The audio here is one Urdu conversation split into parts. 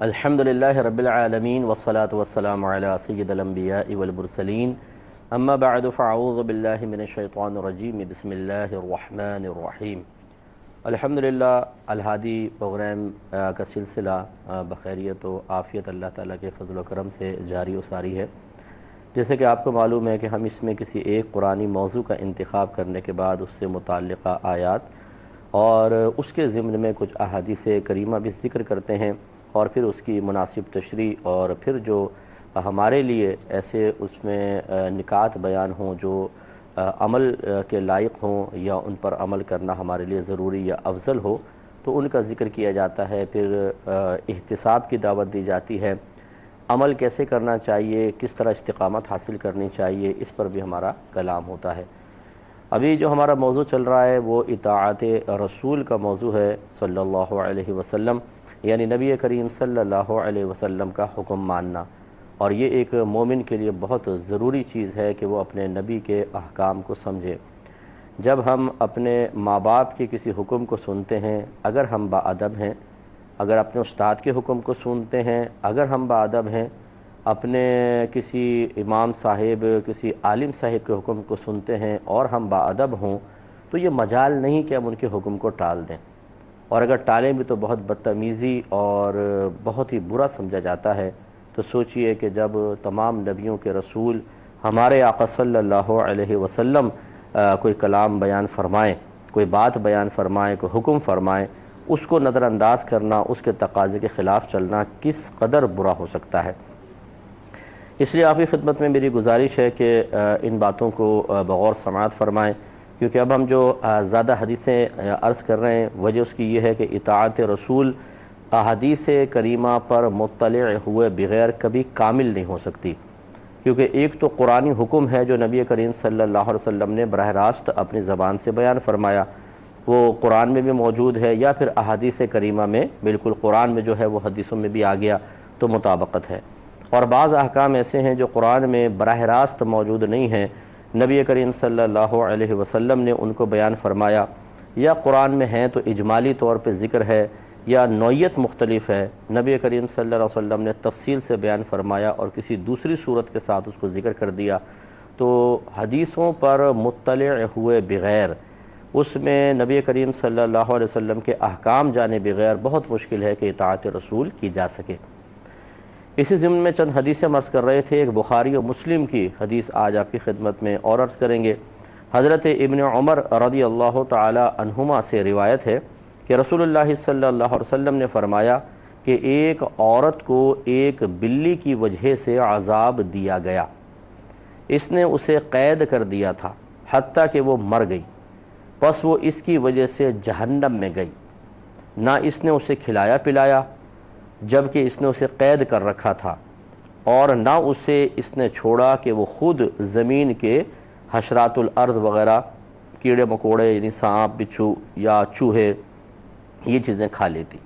الحمدللہ رب العالمین والصلاة والسلام علی سید الانبیاء والمرسلین اما بعد فاعوذ باللہ من الشیطان الرجیم بسم اللہ الرحمن الرحیم۔ الحمدللہ الہادی پروگرام کا سلسلہ بخیریت و عافیت اللہ تعالیٰ کے فضل و کرم سے جاری و ساری ہے۔ جیسے کہ آپ کو معلوم ہے کہ ہم اس میں کسی ایک قرآنی موضوع کا انتخاب کرنے کے بعد اس سے متعلقہ آیات اور اس کے ضمن میں کچھ احادیث کریمہ بھی ذکر کرتے ہیں، اور پھر اس کی مناسب تشریح اور پھر جو ہمارے لیے ایسے اس میں نکات بیان ہوں جو عمل کے لائق ہوں یا ان پر عمل کرنا ہمارے لیے ضروری یا افضل ہو تو ان کا ذکر کیا جاتا ہے۔ پھر احتساب کی دعوت دی جاتی ہے، عمل کیسے کرنا چاہیے، کس طرح استقامت حاصل کرنی چاہیے، اس پر بھی ہمارا کلام ہوتا ہے۔ ابھی جو ہمارا موضوع چل رہا ہے وہ اطاعت رسول کا موضوع ہے صلی اللہ علیہ وسلم، یعنی نبی کریم صلی اللہ علیہ وسلم کا حکم ماننا، اور یہ ایک مومن کے لیے بہت ضروری چیز ہے کہ وہ اپنے نبی کے احکام کو سمجھے۔ جب ہم اپنے ماں باپ کے کسی حکم کو سنتے ہیں، اگر ہم باادب ہیں، اگر اپنے استاد کے حکم کو سنتے ہیں، اگر ہم باادب ہیں، اپنے کسی امام صاحب، کسی عالم صاحب کے حکم کو سنتے ہیں اور ہم باادب ہوں، تو یہ مجال نہیں کہ ہم ان کے حکم کو ٹال دیں، اور اگر ٹالیں بھی تو بہت بدتمیزی اور بہت ہی برا سمجھا جاتا ہے۔ تو سوچئے کہ جب تمام نبیوں کے رسول ہمارے آقا صلی اللہ علیہ وسلم کوئی کلام بیان فرمائیں، کوئی بات بیان فرمائیں، کوئی حکم فرمائیں، اس کو نظر انداز کرنا، اس کے تقاضے کے خلاف چلنا کس قدر برا ہو سکتا ہے۔ اس لیے آپ کی خدمت میں میری گزارش ہے کہ ان باتوں کو بغور سماعت فرمائیں، کیونکہ اب ہم جو زیادہ حدیثیں عرض کر رہے ہیں وجہ اس کی یہ ہے کہ اطاعت رسول احادیث کریمہ پر مطلع ہوئے بغیر کبھی کامل نہیں ہو سکتی، کیونکہ ایک تو قرآنی حکم ہے جو نبی کریم صلی اللہ علیہ وسلم نے براہ راست اپنی زبان سے بیان فرمایا، وہ قرآن میں بھی موجود ہے، یا پھر احادیث کریمہ میں بالکل قرآن میں جو ہے وہ حدیثوں میں بھی آ گیا تو مطابقت ہے۔ اور بعض احکام ایسے ہیں جو قرآن میں براہ راست موجود نہیں ہیں، نبی کریم صلی اللہ علیہ وسلم نے ان کو بیان فرمایا، یا قرآن میں ہیں تو اجمالی طور پہ ذکر ہے یا نوعیت مختلف ہے، نبی کریم صلی اللہ علیہ وسلم نے تفصیل سے بیان فرمایا اور کسی دوسری صورت کے ساتھ اس کو ذکر کر دیا، تو حدیثوں پر مطلع ہوئے بغیر اس میں نبی کریم صلی اللہ علیہ وسلم کے احکام جانے بغیر بہت مشکل ہے کہ اطاعت رسول کی جا سکے۔ اسی ضمن میں چند حدیثیں عرض کر رہے تھے، ایک بخاری و مسلم کی حدیث آج آپ کی خدمت میں اور عرض کریں گے۔ حضرت ابن عمر رضی اللہ تعالی عنہما سے روایت ہے کہ رسول اللہ صلی اللہ علیہ وسلم نے فرمایا کہ ایک عورت کو ایک بلی کی وجہ سے عذاب دیا گیا، اس نے اسے قید کر دیا تھا حتیٰ کہ وہ مر گئی، پس وہ اس کی وجہ سے جہنم میں گئی، نہ اس نے اسے کھلایا پلایا جبکہ اس نے اسے قید کر رکھا تھا، اور نہ اسے اس نے چھوڑا کہ وہ خود زمین کے حشرات الارض وغیرہ کیڑے مکوڑے یعنی سانپ، بچھو یا چوہے یہ چیزیں کھا لیتی۔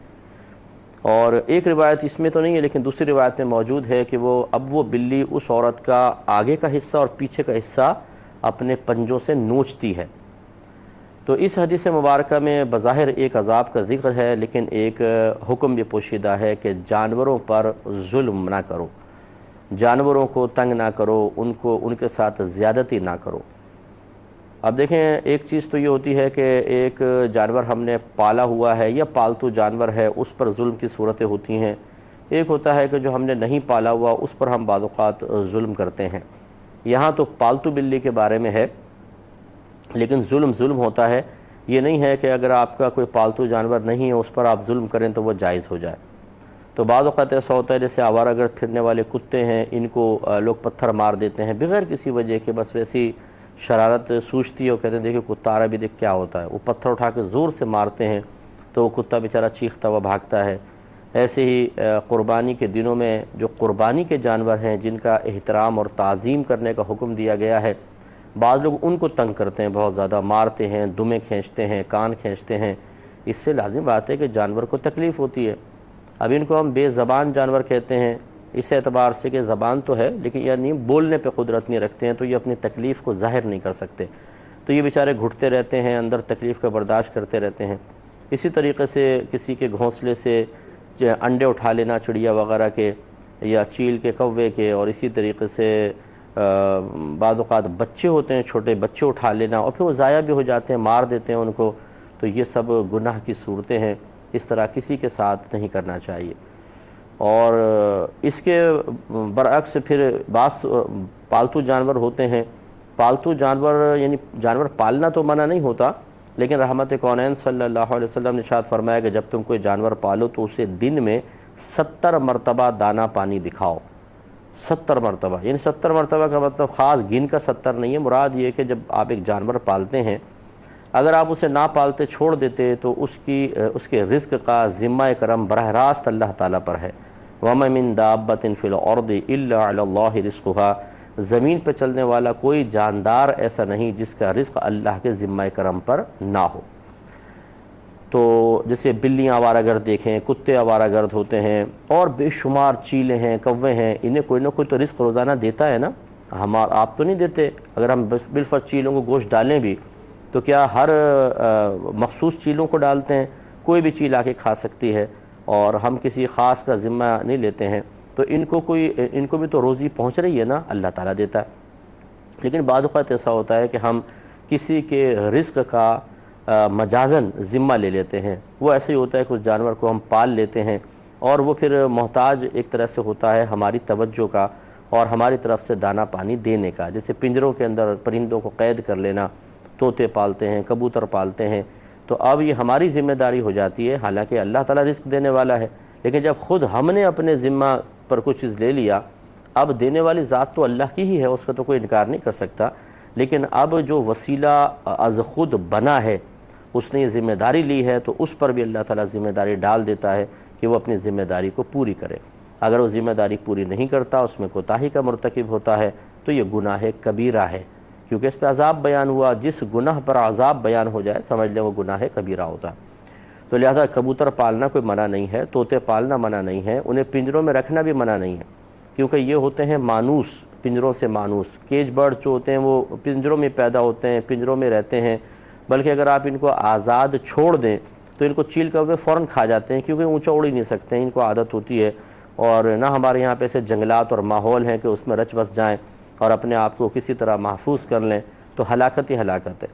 اور ایک روایت اس میں تو نہیں ہے لیکن دوسری روایت میں موجود ہے کہ وہ بلی اس عورت کا آگے کا حصہ اور پیچھے کا حصہ اپنے پنجوں سے نوچتی ہے۔ تو اس حدیث مبارکہ میں بظاہر ایک عذاب کا ذکر ہے، لیکن ایک حکم بھی پوشیدہ ہے کہ جانوروں پر ظلم نہ کرو، جانوروں کو تنگ نہ کرو، ان کے ساتھ زیادتی نہ کرو۔ اب دیکھیں، ایک چیز تو یہ ہوتی ہے کہ ایک جانور ہم نے پالا ہوا ہے یا پالتو جانور ہے، اس پر ظلم کی صورتیں ہوتی ہیں، ایک ہوتا ہے کہ جو ہم نے نہیں پالا ہوا اس پر ہم بعض اوقات ظلم کرتے ہیں۔ یہاں تو پالتو بلی کے بارے میں ہے، لیکن ظلم ہوتا ہے، یہ نہیں ہے کہ اگر آپ کا کوئی پالتو جانور نہیں ہے اس پر آپ ظلم کریں تو وہ جائز ہو جائے۔ تو بعض اوقات ایسا ہوتا ہے جیسے آوارہ گرد پھرنے والے کتے ہیں، ان کو لوگ پتھر مار دیتے ہیں بغیر کسی وجہ کے، بس ویسی شرارت سوچتی ہے، وہ کہتے ہیں دیکھیں کتا آ رہا بھی دیکھ کیا ہوتا ہے، وہ پتھر اٹھا کے زور سے مارتے ہیں تو وہ کتا بیچارہ چیختا ہوا بھاگتا ہے۔ ایسے ہی قربانی کے دنوں میں جو قربانی کے جانور ہیں جن کا احترام اور تعظیم کرنے کا حکم دیا گیا ہے، بعض لوگ ان کو تنگ کرتے ہیں، بہت زیادہ مارتے ہیں، دمیں کھینچتے ہیں، کان کھینچتے ہیں، اس سے لازم بات ہے کہ جانور کو تکلیف ہوتی ہے۔ اب ان کو ہم بے زبان جانور کہتے ہیں اس اعتبار سے کہ زبان تو ہے لیکن یعنی بولنے پہ قدرت نہیں رکھتے ہیں، تو یہ اپنی تکلیف کو ظاہر نہیں کر سکتے، تو یہ بیچارے گھٹتے رہتے ہیں، اندر تکلیف کا برداشت کرتے رہتے ہیں۔ اسی طریقے سے کسی کے گھونسلے سے انڈے اٹھا لینا چڑیا وغیرہ کے یا چیل کے، کوے کے، اور اسی طریقے سے بعض اوقات بچے ہوتے ہیں چھوٹے بچے اٹھا لینا اور پھر وہ ضائع بھی ہو جاتے ہیں، مار دیتے ہیں ان کو، تو یہ سب گناہ کی صورتیں ہیں، اس طرح کسی کے ساتھ نہیں کرنا چاہیے۔ اور اس کے برعکس پھر بعض پالتو جانور ہوتے ہیں، پالتو جانور یعنی جانور پالنا تو منع نہیں ہوتا، لیکن رحمت کونین صلی اللہ علیہ وسلم نے ارشاد فرمایا کہ جب تم کوئی جانور پالو تو اسے دن میں 70 مرتبہ دانہ پانی دکھاؤ، 70 مرتبہ، یعنی 70 مرتبہ کا مطلب خاص گن کا 70 نہیں ہے، مراد یہ کہ جب آپ ایک جانور پالتے ہیں اگر آپ اسے نہ پالتے چھوڑ دیتے تو اس کے رزق کا ذمہ کرم براہ راست اللہ تعالیٰ پر ہے۔ وَمَا مِن دَابَّةٍ فِي الْأَرْضِ إِلَّا عَلَى اللَّهِ رِزْقُهَا، زمین پہ چلنے والا کوئی جاندار ایسا نہیں جس کا رزق اللہ کے ذمہ کرم پر نہ ہو۔ تو جیسے بلیاں آوارہ گرد دیکھیں، کتے آوارہ گرد ہوتے ہیں، اور بے شمار چیلیں ہیں، کوے ہیں، انہیں کوئی نہ کوئی تو رزق روزانہ دیتا ہے نا، آپ تو نہیں دیتے۔ اگر ہم بالفرض چیلوں کو گوشت ڈالیں بھی تو کیا ہر مخصوص چیلوں کو ڈالتے ہیں؟ کوئی بھی چیل آ کے کھا سکتی ہے، اور ہم کسی خاص کا ذمہ نہیں لیتے ہیں، تو ان کو بھی تو روزی پہنچ رہی ہے نا، اللہ تعالیٰ دیتا ہے۔ لیکن بعض اوقات ایسا ہوتا ہے کہ ہم کسی کے رزق کا مجازن ذمہ لے لیتے ہیں۔ وہ ایسے ہی ہوتا ہے کہ اس جانور کو ہم پال لیتے ہیں اور وہ پھر محتاج ایک طرح سے ہوتا ہے ہماری توجہ کا اور ہماری طرف سے دانہ پانی دینے کا، جیسے پنجروں کے اندر پرندوں کو قید کر لینا، طوطے پالتے ہیں، کبوتر پالتے ہیں، تو اب یہ ہماری ذمہ داری ہو جاتی ہے، حالانکہ اللہ تعالیٰ رزق دینے والا ہے، لیکن جب خود ہم نے اپنے ذمہ پر کچھ چیز لے لیا، اب دینے والی ذات تو اللہ کی ہی ہے، اس کا تو کوئی انکار نہیں کر سکتا، لیکن اب جو وسیلہ از خود بنا ہے اس نے یہ ذمہ داری لی ہے، تو اس پر بھی اللہ تعالیٰ ذمہ داری ڈال دیتا ہے کہ وہ اپنی ذمہ داری کو پوری کرے۔ اگر وہ ذمہ داری پوری نہیں کرتا، اس میں کوتاہی کا مرتکب ہوتا ہے، تو یہ گناہ کبیرہ ہے، کیونکہ اس پہ عذاب بیان ہوا، جس گناہ پر عذاب بیان ہو جائے سمجھ لیں وہ گناہ کبیرہ ہوتا ہے۔ تو لہذا کبوتر پالنا کوئی منع نہیں ہے، طوطے پالنا منع نہیں ہے، انہیں پنجروں میں رکھنا بھی منع نہیں ہے، کیونکہ یہ ہوتے ہیں مانوس، پنجروں سے مانوس۔ کیج برڈز جو ہوتے ہیں وہ پنجروں میں پیدا ہوتے ہیں، پنجروں میں رہتے ہیں، بلکہ اگر آپ ان کو آزاد چھوڑ دیں تو ان کو چیل کوے فوراً کھا جاتے ہیں، کیونکہ اونچا اڑ ہی نہیں سکتے ہیں، ان کو عادت ہوتی ہے، اور نہ ہمارے یہاں پہ ایسے جنگلات اور ماحول ہیں کہ اس میں رچ بس جائیں اور اپنے آپ کو کسی طرح محفوظ کر لیں، تو ہلاکت ہی ہلاکت ہے۔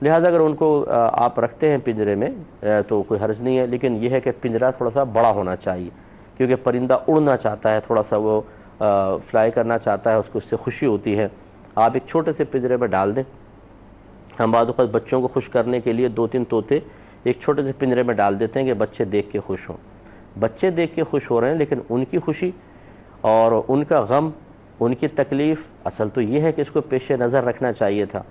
لہٰذا اگر ان کو آپ رکھتے ہیں پنجرے میں تو کوئی حرج نہیں ہے، لیکن یہ ہے کہ پنجرہ تھوڑا سا بڑا ہونا چاہیے، کیونکہ پرندہ اڑنا چاہتا ہے، تھوڑا سا وہ فلائی کرنا چاہتا ہے، اس کو اس سے خوشی ہوتی ہے۔ آپ ایک چھوٹے سے پنجرے میں ڈال دیں۔ ہم بعض اوقات بچوں کو خوش کرنے کے لیے 2-3 طوطے ایک چھوٹے سے پنجرے میں ڈال دیتے ہیں کہ بچے دیکھ کے خوش ہوں۔ بچے دیکھ کے خوش ہو رہے ہیں، لیکن ان کی خوشی اور ان کا غم، ان کی تکلیف، اصل تو یہ ہے کہ اس کو پیش نظر رکھنا چاہیے تھا۔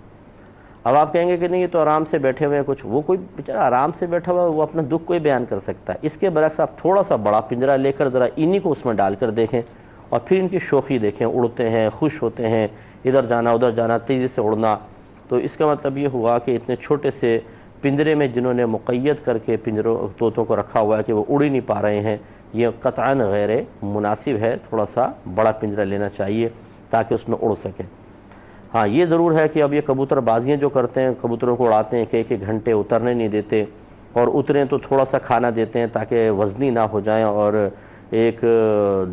اب آپ کہیں گے کہ نہیں یہ تو آرام سے بیٹھے ہوئے ہیں، کچھ وہ کوئی بیچارہ آرام سے بیٹھا ہوا وہ اپنا دکھ کوئی بیان کر سکتا ہے۔ اس کے برعکس آپ تھوڑا سا بڑا پنجرہ لے کر ذرا انہی کو اس میں ڈال کر دیکھیں اور پھر ان کی شوخی دیکھیں، اڑتے ہیں، خوش ہوتے ہیں، ادھر جانا ادھر جانا، تیزی سے اڑنا۔ تو اس کا مطلب یہ ہوا کہ اتنے چھوٹے سے پنجرے میں جنہوں نے مقید کر کے طوطوں کو رکھا ہوا ہے کہ وہ اڑ ہی نہیں پا رہے ہیں، یہ قطعاً غیر مناسب ہے۔ تھوڑا سا بڑا پنجرہ لینا چاہیے تاکہ اس میں اڑ سکیں۔ ہاں یہ ضرور ہے کہ اب یہ کبوتر بازیاں جو کرتے ہیں، کبوتروں کو اڑاتے ہیں کہ 1-1 گھنٹے اترنے نہیں دیتے، اور اتریں تو تھوڑا سا کھانا دیتے ہیں تاکہ وزنی نہ ہو جائیں اور ایک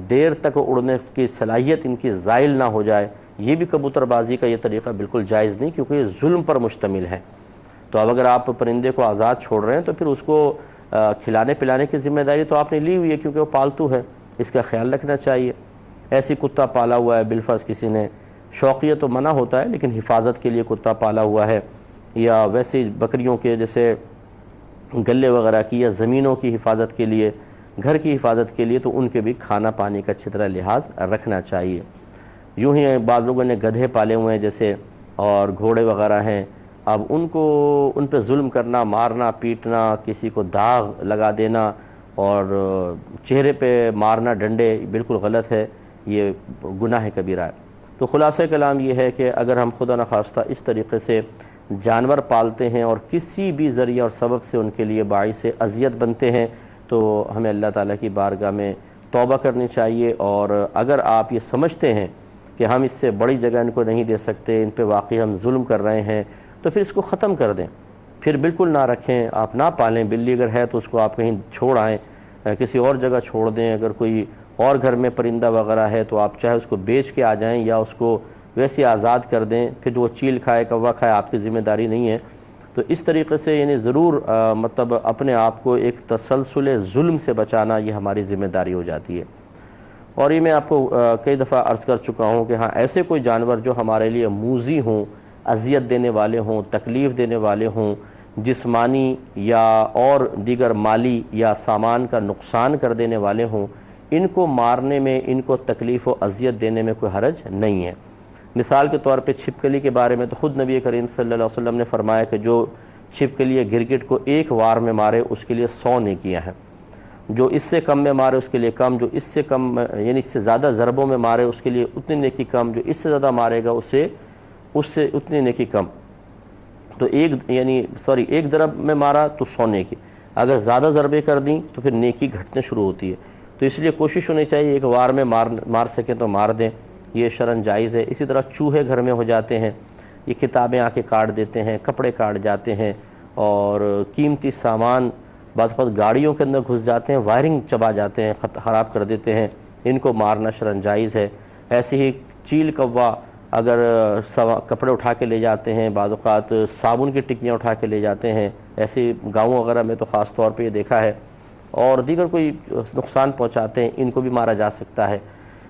دیر تک اڑنے کی صلاحیت ان کی زائل نہ ہو جائے۔ یہ بھی کبوتر بازی کا یہ طریقہ بالکل جائز نہیں، کیونکہ یہ ظلم پر مشتمل ہے۔ تو اب اگر آپ پرندے کو آزاد چھوڑ رہے ہیں تو پھر اس کو کھلانے پلانے کی ذمہ داری تو آپ نے لی ہوئی ہے، کیونکہ وہ پالتو ہے، اس کا خیال رکھنا چاہیے۔ ایسی کتا پالا ہوا ہے بالفرض کسی نے، شوقیہ تو منع ہوتا ہے لیکن حفاظت کے لیے کتا پالا ہوا ہے، یا ویسے بکریوں کے جیسے گلے وغیرہ کی یا زمینوں کی حفاظت کے لیے، گھر کی حفاظت کے لیے، تو ان کے بھی کھانا پانی کا اچھی طرح لحاظ رکھنا چاہیے۔ یوں ہی بعض لوگوں نے گدھے پالے ہوئے ہیں جیسے، اور گھوڑے وغیرہ ہیں، اب ان پہ ظلم کرنا، مارنا پیٹنا، کسی کو داغ لگا دینا اور چہرے پہ مارنا ڈنڈے بالکل غلط ہے، یہ گناہ کبیرہ ہے۔ تو خلاصہ کلام یہ ہے کہ اگر ہم خدا نخواستہ اس طریقے سے جانور پالتے ہیں اور کسی بھی ذریعہ اور سبب سے ان کے لیے باعث اذیت بنتے ہیں، تو ہمیں اللہ تعالیٰ کی بارگاہ میں توبہ کرنی چاہیے، اور اگر آپ یہ سمجھتے ہیں کہ ہم اس سے بڑی جگہ ان کو نہیں دے سکتے، ان پہ واقعی ہم ظلم کر رہے ہیں، تو پھر اس کو ختم کر دیں، پھر بالکل نہ رکھیں، آپ نہ پالیں۔ بلی اگر ہے تو اس کو آپ کہیں چھوڑ آئیں، کسی اور جگہ چھوڑ دیں. اگر کوئی اور گھر میں پرندہ وغیرہ ہے تو آپ چاہے اس کو بیچ کے آ جائیں یا اس کو ویسے آزاد کر دیں, پھر وہ چیل کھائے کوا کھائے آپ کی ذمہ داری نہیں ہے. تو اس طریقے سے یعنی ضرور مطلب اپنے آپ کو ایک تسلسل ظلم سے بچانا یہ ہماری ذمہ داری ہو جاتی ہے. اور یہ میں آپ کو کئی دفعہ عرض کر چکا ہوں کہ ہاں ایسے کوئی جانور جو ہمارے لیے موذی ہوں, اذیت دینے والے ہوں, تکلیف دینے والے ہوں, جسمانی یا اور دیگر مالی یا سامان کا نقصان کر دینے والے ہوں, ان کو مارنے میں, ان کو تکلیف و اذیت دینے میں کوئی حرج نہیں ہے. مثال کے طور پہ چھپکلی کے بارے میں تو خود نبی کریم صلی اللہ علیہ وسلم نے فرمایا کہ جو چھپکلی یا گرگٹ کو ایک وار میں مارے اس کے لیے 100 نیکیاں ہیں, جو اس سے کم میں مارے اس کے لیے کم, جو اس سے کم یعنی اس سے زیادہ ضربوں میں مارے اس کے لیے اتنی نیکی کم, جو اس سے زیادہ مارے گا اس سے اتنی نیکی کم. تو ایک ضرب میں مارا تو 100 نیکی, اگر زیادہ ضربیں کر دیں تو پھر نیکی گھٹنے شروع ہوتی ہے. تو اس لیے کوشش ہونی چاہیے ایک وار میں مار سکیں تو مار دیں, یہ شرعاً جائز ہے. اسی طرح چوہے گھر میں ہو جاتے ہیں, یہ کتابیں آ کے کاٹ دیتے ہیں, کپڑے کاٹ جاتے ہیں, اور قیمتی سامان بعض وقت گاڑیوں کے اندر گھس جاتے ہیں, وائرنگ چبا جاتے ہیں, خراب کر دیتے ہیں, ان کو مارنا شرعاً جائز ہے. ایسے ہی چیل کوا اگر کپڑے اٹھا کے لے جاتے ہیں, بعض اوقات صابن کی ٹکیاں اٹھا کے لے جاتے ہیں, ایسے گاؤں وغیرہ میں تو خاص طور پہ یہ دیکھا ہے, اور دیگر کوئی نقصان پہنچاتے ہیں, ان کو بھی مارا جا سکتا ہے.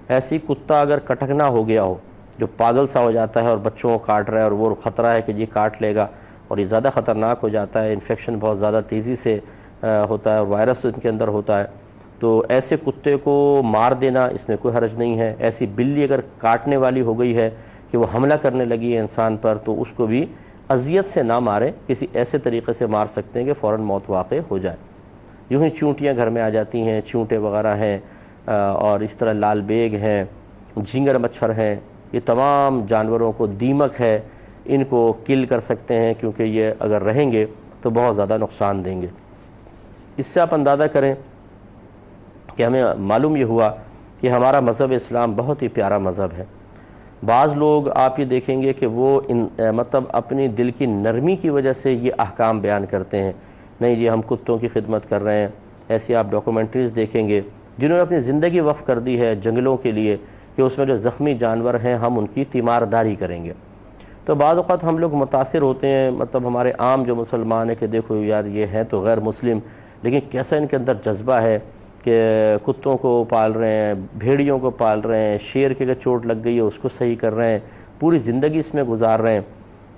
ایسی کتا اگر کٹکنا ہو گیا ہو, جو پاگل سا ہو جاتا ہے اور بچوں کو کاٹ رہا ہے اور وہ خطرہ ہے کہ یہ کاٹ لے گا, اور یہ زیادہ خطرناک ہو جاتا ہے, انفیکشن بہت زیادہ تیزی سے ہوتا ہے, وائرس ان کے اندر ہوتا ہے, تو ایسے کتے کو مار دینا اس میں کوئی حرج نہیں ہے. ایسی بلی اگر کاٹنے والی ہو گئی ہے کہ وہ حملہ کرنے لگی ہے انسان پر, تو اس کو بھی اذیت سے نہ ماریں, کسی ایسے طریقے سے مار سکتے ہیں کہ فوراً موت واقع ہو جائے. یوں ہی چونٹیاں گھر میں آ جاتی ہیں, چونٹے وغیرہ ہیں, اور اس طرح لال بیگ ہیں, جھینگر مچھر ہیں, یہ تمام جانوروں کو, دیمک ہے, ان کو کل کر سکتے ہیں, کیونکہ یہ اگر رہیں گے تو بہت زیادہ نقصان دیں گے. اس سے آپ اندازہ کریں کہ ہمیں معلوم یہ ہوا کہ ہمارا مذہب اسلام بہت ہی پیارا مذہب ہے. بعض لوگ آپ یہ دیکھیں گے کہ وہ مطلب اپنی دل کی نرمی کی وجہ سے یہ احکام بیان کرتے ہیں, نہیں جی ہم کتوں کی خدمت کر رہے ہیں. ایسی آپ ڈاکومنٹریز دیکھیں گے جنہوں نے اپنی زندگی وقف کر دی ہے جنگلوں کے لیے, کہ اس میں جو زخمی جانور ہیں ہم ان کی تیمارداری کریں گے. تو بعض اوقات ہم لوگ متاثر ہوتے ہیں, مطلب ہمارے عام جو مسلمان ہیں, کہ دیکھو یار یہ ہیں تو غیر مسلم, لیکن کیسا ان کے اندر جذبہ ہے کہ کتوں کو پال رہے ہیں, بھیڑیوں کو پال رہے ہیں, شیر کے اگر چوٹ لگ گئی ہے اس کو صحیح کر رہے ہیں, پوری زندگی اس میں گزار رہے ہیں.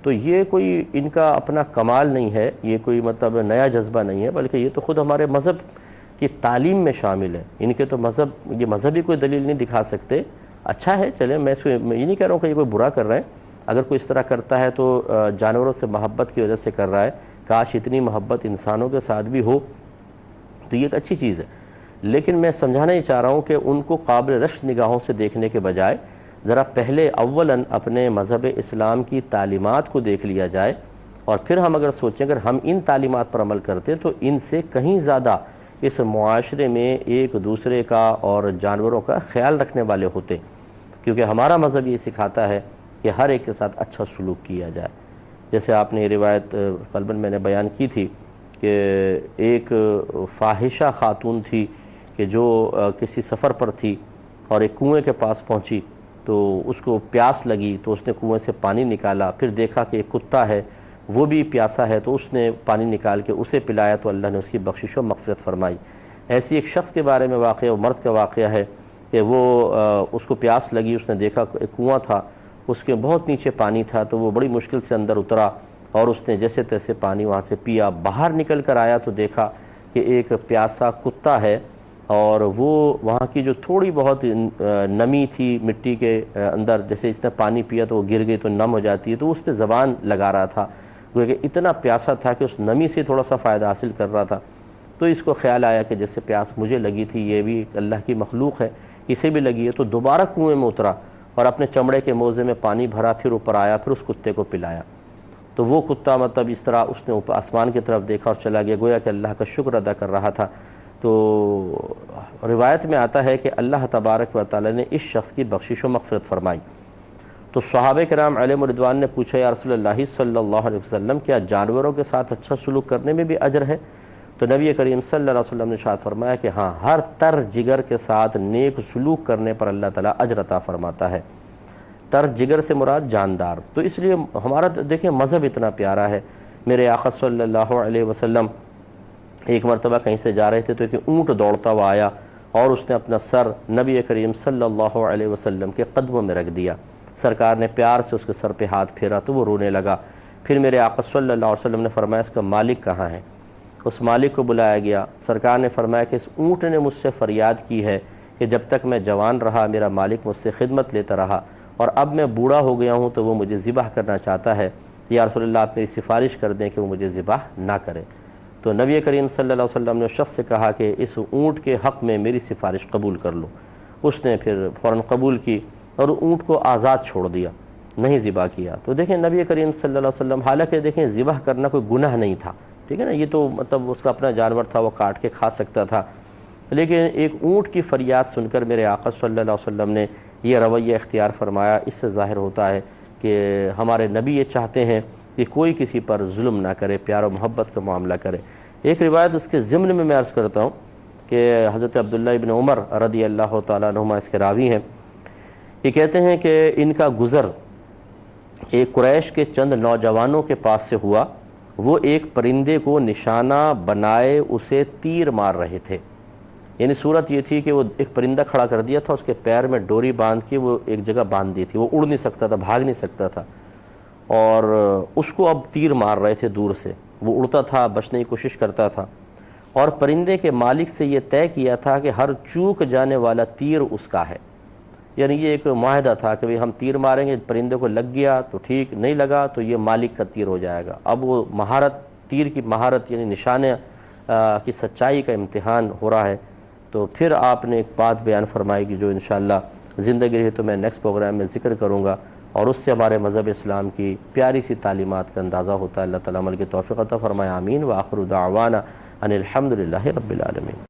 تو یہ کوئی ان کا اپنا کمال نہیں ہے, یہ کوئی مطلب نیا جذبہ نہیں ہے, بلکہ یہ تو خود ہمارے مذہب کی تعلیم میں شامل ہے. ان کے تو یہ مذہبی کوئی دلیل نہیں دکھا سکتے. اچھا ہے, چلیں, میں یہ نہیں کہہ رہا ہوں کہ یہ کوئی برا کر رہے ہیں. اگر کوئی اس طرح کرتا ہے تو جانوروں سے محبت کی وجہ سے کر رہا ہے. کاش اتنی محبت انسانوں کے ساتھ بھی ہو, تو یہ ایک اچھی چیز ہے. لیکن میں سمجھانا ہی چاہ رہا ہوں کہ ان کو قابل رشک نگاہوں سے دیکھنے کے بجائے ذرا پہلے اولاً اپنے مذہب اسلام کی تعلیمات کو دیکھ لیا جائے, اور پھر ہم اگر سوچیں اگر ہم ان تعلیمات پر عمل کرتے تو ان سے کہیں زیادہ اس معاشرے میں ایک دوسرے کا اور جانوروں کا خیال رکھنے والے ہوتے, کیونکہ ہمارا مذہب یہ سکھاتا ہے کہ ہر ایک کے ساتھ اچھا سلوک کیا جائے. جیسے آپ نے یہ روایت غالباً میں نے بیان کی تھی کہ ایک فاحشہ خاتون تھی کہ جو کسی سفر پر تھی اور ایک کنویں کے پاس پہنچی, تو اس کو پیاس لگی تو اس نے کنویں سے پانی نکالا, پھر دیکھا کہ ایک کتا ہے وہ بھی پیاسا ہے تو اس نے پانی نکال کے اسے پلایا, تو اللہ نے اس کی بخشش و مغفرت فرمائی. ایسی ایک شخص کے بارے میں واقعہ, وہ مرد کا واقعہ ہے کہ وہ اس کو پیاس لگی, اس نے دیکھا ایک کنواں تھا, اس کے بہت نیچے پانی تھا, تو وہ بڑی مشکل سے اندر اترا اور اس نے جیسے تیسے پانی وہاں سے پیا. باہر نکل کر آیا تو دیکھا کہ ایک پیاسا کتا ہے, اور وہ وہاں کی جو تھوڑی بہت نمی تھی مٹی کے اندر, جیسے اس نے پانی پیا تو وہ گر گئی تو نم ہو جاتی ہے, تو اس پہ زبان لگا رہا تھا, کیونکہ اتنا پیاسا تھا کہ اس نمی سے تھوڑا سا فائدہ حاصل کر رہا تھا. تو اس کو خیال آیا کہ جیسے پیاس مجھے لگی تھی یہ بھی اللہ کی مخلوق ہے, اسے بھی لگی ہے, تو دوبارہ کنویں میں اترا اور اپنے چمڑے کے موزے میں پانی بھرا, پھر اوپر آیا, پھر اس کتے کو پلایا. تو وہ کتا مطلب اس طرح اس نے اوپر آسمان کی طرف دیکھا اور چلا گیا, گویا کہ اللہ کا شکر ادا کر رہا تھا. تو روایت میں آتا ہے کہ اللہ تبارک و تعالی نے اس شخص کی بخشش و مغفرت فرمائی. تو صحابہ کرام علیہم رضوان نے پوچھا, یا رسول اللہ صلی اللہ علیہ وسلم, کیا جانوروں کے ساتھ اچھا سلوک کرنے میں بھی اجر ہے؟ تو نبی کریم صلی اللہ علیہ وسلم نے ارشاد فرمایا کہ ہاں، ہر تر جگر کے ساتھ نیک سلوک کرنے پر اللہ تعالیٰ اجر عطا فرماتا ہے۔ تر جگر سے مراد جاندار۔ تو اس لیے ہمارا دیکھیں مذہب اتنا پیارا ہے۔ میرے آقا صلی اللہ علیہ وسلم ایک مرتبہ کہیں سے جا رہے تھے تو ایک اونٹ دوڑتا ہوا آیا اور اس نے اپنا سر نبی کریم صلی اللہ علیہ وسلم کے قدموں میں رکھ دیا۔ سرکار نے پیار سے اس کے سر پہ ہاتھ پھیرا تو وہ رونے لگا۔ پھر میرے آقا صلی اللہ علیہ وسلم نے فرمایا اس کا مالک کہاں ہے؟ اس مالک کو بلایا گیا۔ سرکار نے فرمایا کہ اس اونٹ نے مجھ سے فریاد کی ہے کہ جب تک میں جوان رہا میرا مالک مجھ سے خدمت لیتا رہا، اور اب میں بوڑھا ہو گیا ہوں تو وہ مجھے ذبح کرنا چاہتا ہے، یا رسول اللہ آپ میری سفارش کر دیں کہ وہ مجھے ذبح نہ کرے۔ تو نبی کریم صلی اللہ علیہ وسلم نے اس شخص سے کہا کہ اس اونٹ کے حق میں میری سفارش قبول کر لو۔ اس نے پھر فوراً قبول کی اور اونٹ کو آزاد چھوڑ دیا، نہیں ذبح کیا۔ تو دیکھیں نبی کریم صلی اللہ علیہ وسلم، حالانکہ دیکھیں ذبح کرنا کوئی گناہ نہیں تھا، ٹھیک ہے نا، یہ تو مطلب اس کا اپنا جانور تھا، وہ کاٹ کے کھا سکتا تھا، لیکن ایک اونٹ کی فریاد سن کر میرے آقا صلی اللہ علیہ وسلم نے یہ رویہ اختیار فرمایا۔ اس سے ظاہر ہوتا ہے کہ ہمارے نبی یہ چاہتے ہیں کہ کوئی کسی پر ظلم نہ کرے، پیار و محبت کا معاملہ کرے۔ ایک روایت اس کے ضمن میں عرض کرتا ہوں کہ حضرت عبداللہ ابن عمر رضی اللہ تعالیٰ عنہما اس کے راوی ہیں، یہ کہتے ہیں کہ ان کا گزر ایک قریش کے چند نوجوانوں کے پاس سے ہوا۔ وہ ایک پرندے کو نشانہ بنائے اسے تیر مار رہے تھے۔ یعنی صورت یہ تھی کہ وہ ایک پرندہ کھڑا کر دیا تھا، اس کے پیر میں ڈوری باندھ کے وہ ایک جگہ باندھ دی تھی، وہ اڑ نہیں سکتا تھا، بھاگ نہیں سکتا تھا، اور اس کو اب تیر مار رہے تھے دور سے۔ وہ اڑتا تھا، بچنے کی کوشش کرتا تھا، اور پرندے کے مالک سے یہ طے کیا تھا کہ ہر چوک جانے والا تیر اس کا ہے۔ یعنی یہ ایک معاہدہ تھا کہ ہم تیر ماریں گے، پرندے کو لگ گیا تو ٹھیک، نہیں لگا تو یہ مالک کا تیر ہو جائے گا۔ اب وہ مہارت، تیر کی مہارت یعنی نشانے کی سچائی کا امتحان ہو رہا ہے۔ تو پھر آپ نے ایک بات بیان فرمائی کہ جو انشاءاللہ زندگی رہی تو میں نیکسٹ پروگرام میں ذکر کروں گا، اور اس سے ہمارے مذہب اسلام کی پیاری سی تعلیمات کا اندازہ ہوتا ہے۔ اللہ تعالیٰ عمل کی توفیق عطا فرمائے، آمین۔ وآخر دعوانا ان الحمد للہ رب العالمین۔